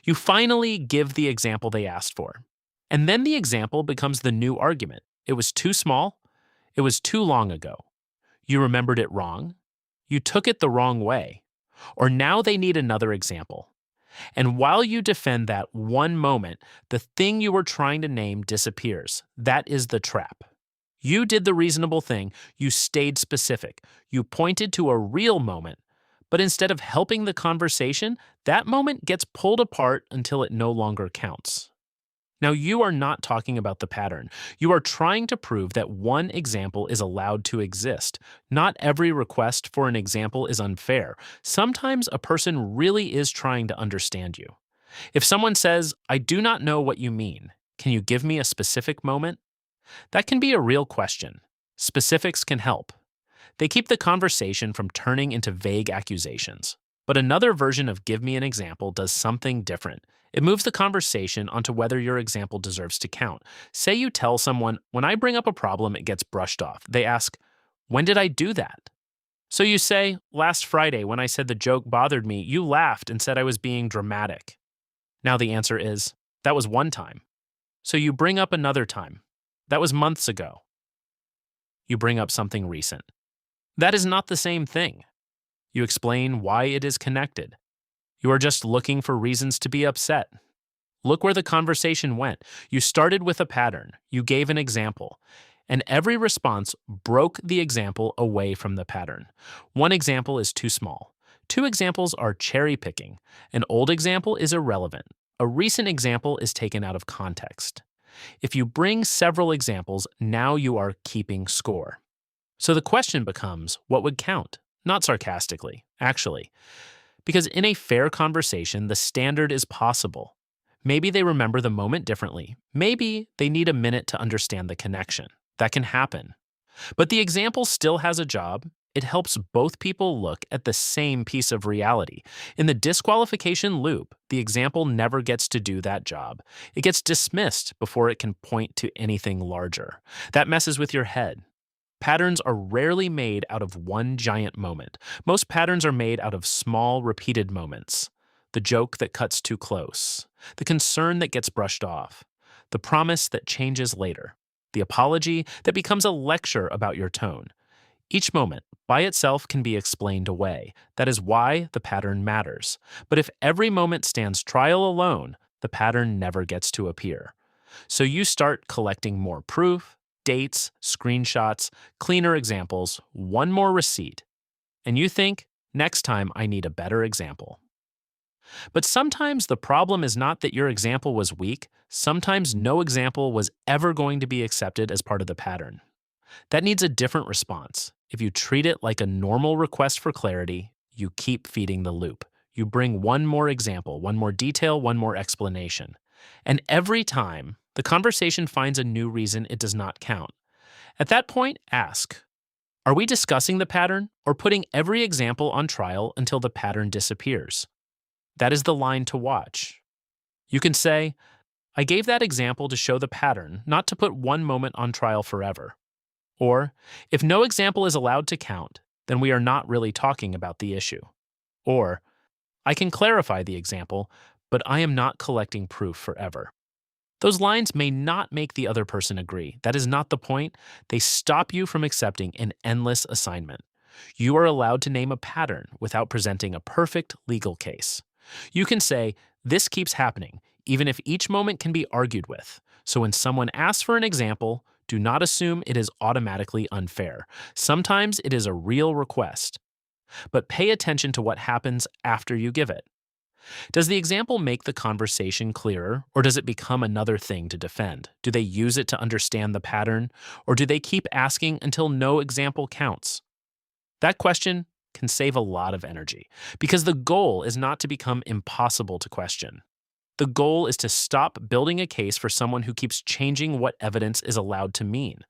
You finally give the example they asked for. And then the example becomes the new argument. It was too small. It was too long ago. You remembered it wrong. You took it the wrong way. Or now they need another example. And while you defend that one moment, the thing you were trying to name disappears. That is the trap. You did the reasonable thing. You stayed specific. You pointed to a real moment. But instead of helping the conversation, that moment gets pulled apart until it no longer counts. Now, you are not talking about the pattern. You are trying to prove that one example is allowed to exist. Not every request for an example is unfair. Sometimes a person really is trying to understand you. If someone says, "I do not know what you mean. Can you give me a specific moment?" That can be a real question. Specifics can help. They keep the conversation from turning into vague accusations. But another version of "give me an example" does something different. It moves the conversation onto whether your example deserves to count. Say you tell someone, "When I bring up a problem, it gets brushed off." They ask, "When did I do that?" So you say, "Last Friday, when I said the joke bothered me, you laughed and said I was being dramatic." Now the answer is, "That was one time." So you bring up another time. "That was months ago." You bring up something recent. That is not the same thing. You explain why it is connected. You are just looking for reasons to be upset. Look where the conversation went. You started with a pattern. You gave an example. And every response broke the example away from the pattern. One example is too small. Two examples are cherry picking. An old example is irrelevant. A recent example is taken out of context. If you bring several examples, now you are keeping score. So the question becomes, what would count? Not sarcastically, actually. Because in a fair conversation, the standard is possible. Maybe they remember the moment differently. Maybe they need a minute to understand the connection. That can happen. But the example still has a job. It helps both people look at the same piece of reality. In the disqualification loop, the example never gets to do that job. It gets dismissed before it can point to anything larger. That messes with your head. Patterns are rarely made out of one giant moment. Most patterns are made out of small, repeated moments. The joke that cuts too close. The concern that gets brushed off. The promise that changes later. The apology that becomes a lecture about your tone. Each moment, by itself, can be explained away. That is why the pattern matters. But if every moment stands trial alone, the pattern never gets to appear. So you start collecting more proof, dates, screenshots, cleaner examples, one more receipt. And you think, next time I need a better example. But sometimes the problem is not that your example was weak. Sometimes no example was ever going to be accepted as part of the pattern. That needs a different response. If you treat it like a normal request for clarity, you keep feeding the loop. You bring one more example, one more detail, one more explanation. And every time, the conversation finds a new reason it does not count. At that point, ask, are we discussing the pattern or putting every example on trial until the pattern disappears? That is the line to watch. You can say, I gave that example to show the pattern, not to put one moment on trial forever. Or, if no example is allowed to count, then we are not really talking about the issue. Or, I can clarify the example, but I am not collecting proof forever. Those lines may not make the other person agree. That is not the point. They stop you from accepting an endless assignment. You are allowed to name a pattern without presenting a perfect legal case. You can say, this keeps happening, even if each moment can be argued with. So when someone asks for an example, do not assume it is automatically unfair. Sometimes it is a real request. But pay attention to what happens after you give it. Does the example make the conversation clearer, or does it become another thing to defend? Do they use it to understand the pattern, or do they keep asking until no example counts? That question can save a lot of energy, because the goal is not to become impossible to question. The goal is to stop building a case for someone who keeps changing what evidence is allowed to mean.